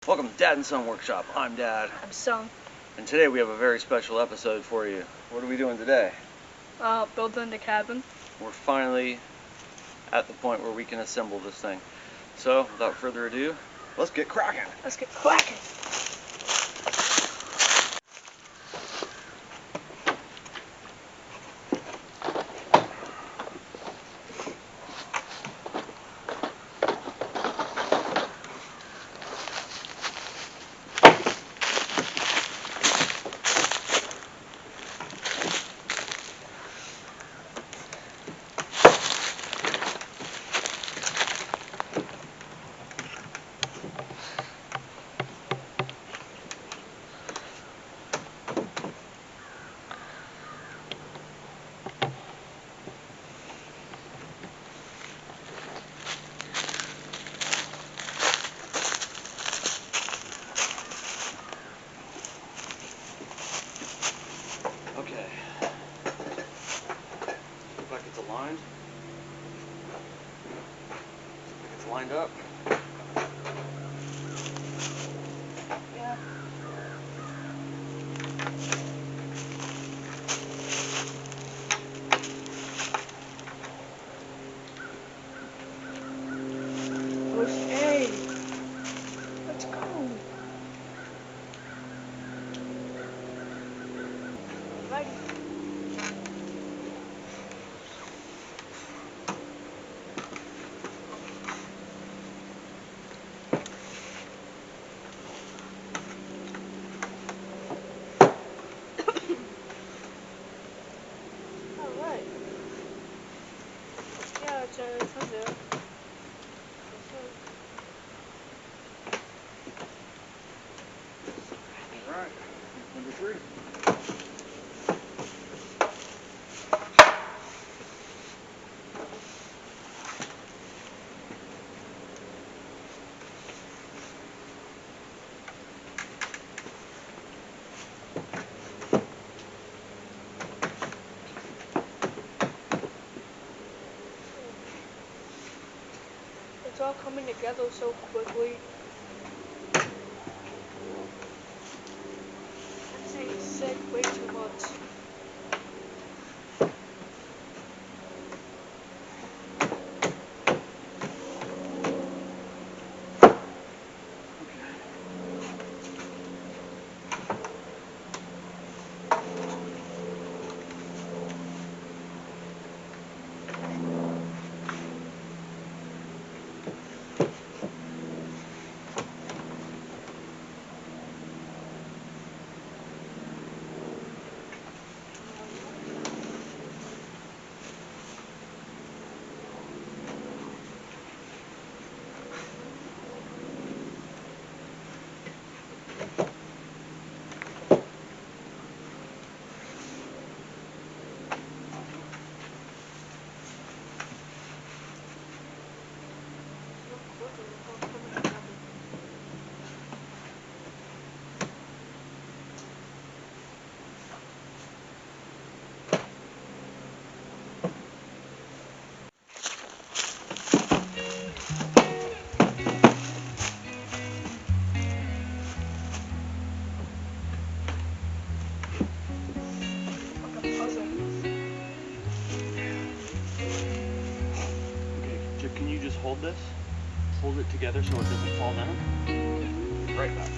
Welcome to Dad and Son Workshop. I'm Dad. I'm Son. And today we have a very special episode for you. What are we doing today? Building the cabin. We're finally at the point where we can assemble this thing. So, without further ado, let's get cracking. Let's get cracking. Okay. Look like it's aligned. Look like it's lined up. Yeah. Push A. Let's go. Right. Alright. Yeah, it's on there. Alright, number 3. It's all coming together so quickly. I'm saying it said way too much. Okay, can you just hold this? Hold it together so it doesn't fall down? Right back.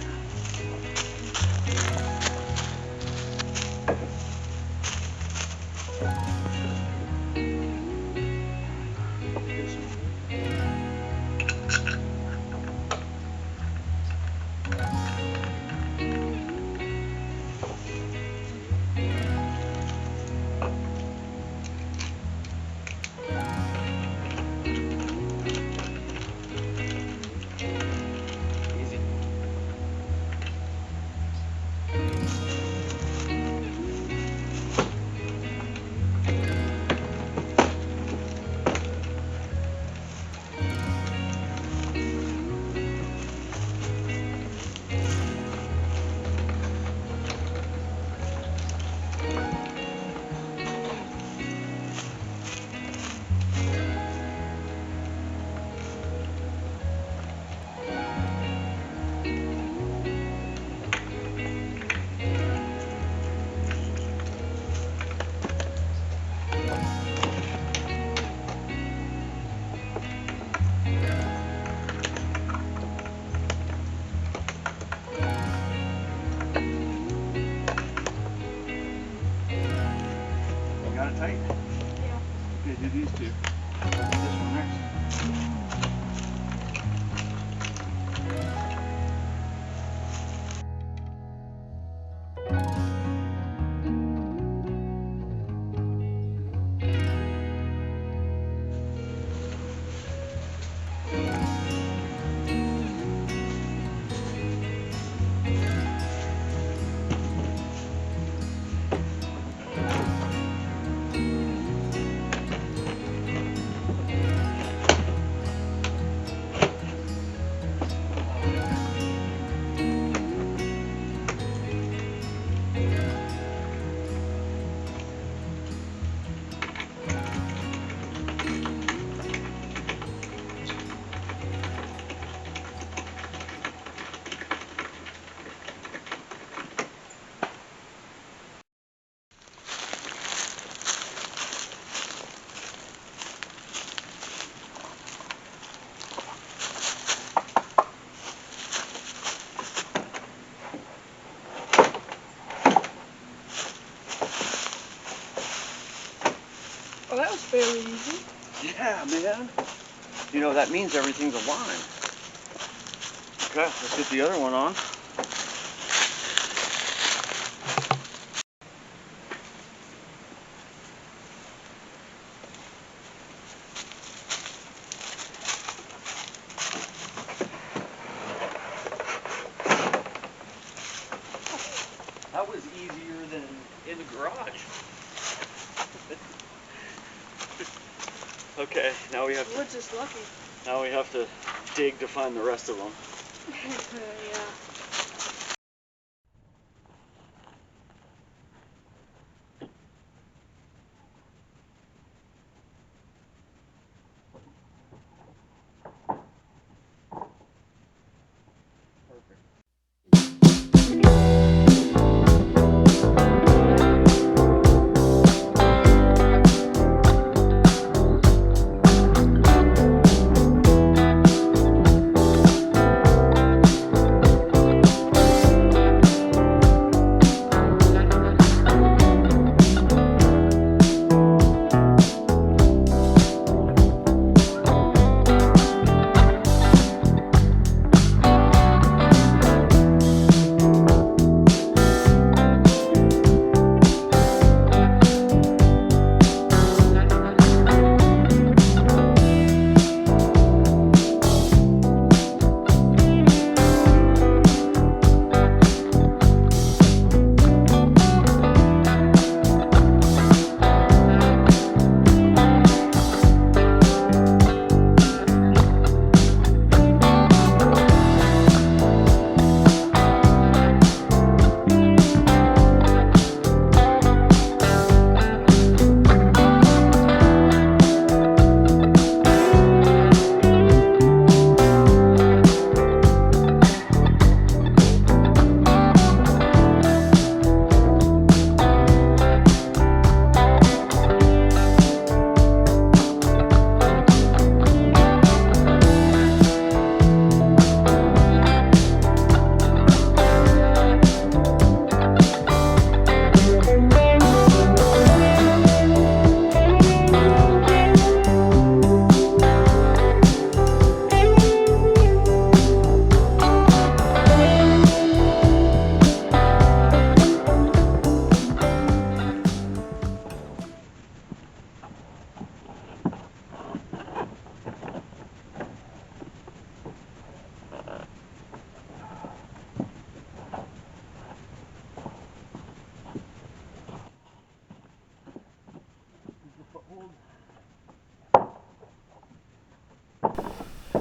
Easy. tight? Yeah. Okay, do these two. This one next. Oh, that was fairly easy. Yeah, man. You know, that means everything's aligned. Okay, let's get the other one on. That was easier than in the garage. Okay, now we have We're just lucky. to dig to find the rest of them. Yeah.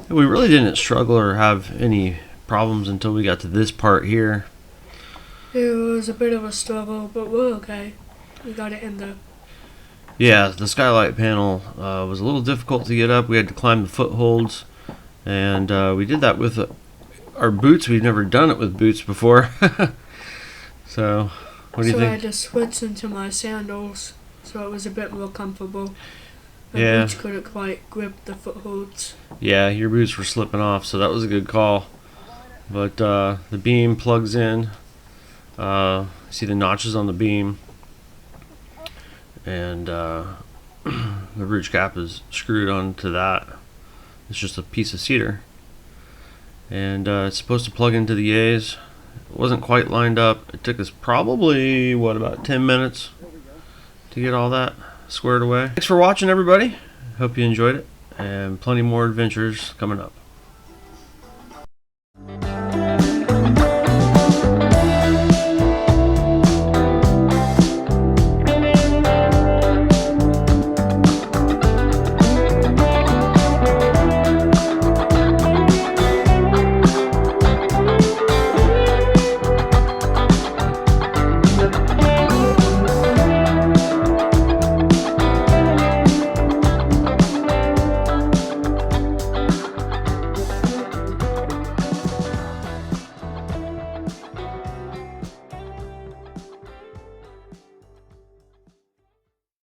We really didn't struggle or have any problems until we got to this part here. It was a bit of a struggle, but we're okay. We got it in there. Yeah, the skylight panel was a little difficult to get up. We had to climb the footholds, and we did that with our boots. We've never done it with boots before. So, what do you So I think? had to switch into my sandals, so it was a bit more comfortable. My Yeah. boots couldn't quite grip the footholds. Yeah, your boots were slipping off, so that was a good call. But the beam plugs in. See the notches on the beam. and the ridge cap is screwed onto that. It's just a piece of cedar, and it's supposed to plug into the A's. It wasn't quite lined up. It took us probably about 10 minutes to get all that squared away. Thanks for watching, everybody. Hope you enjoyed it, and plenty more adventures coming up.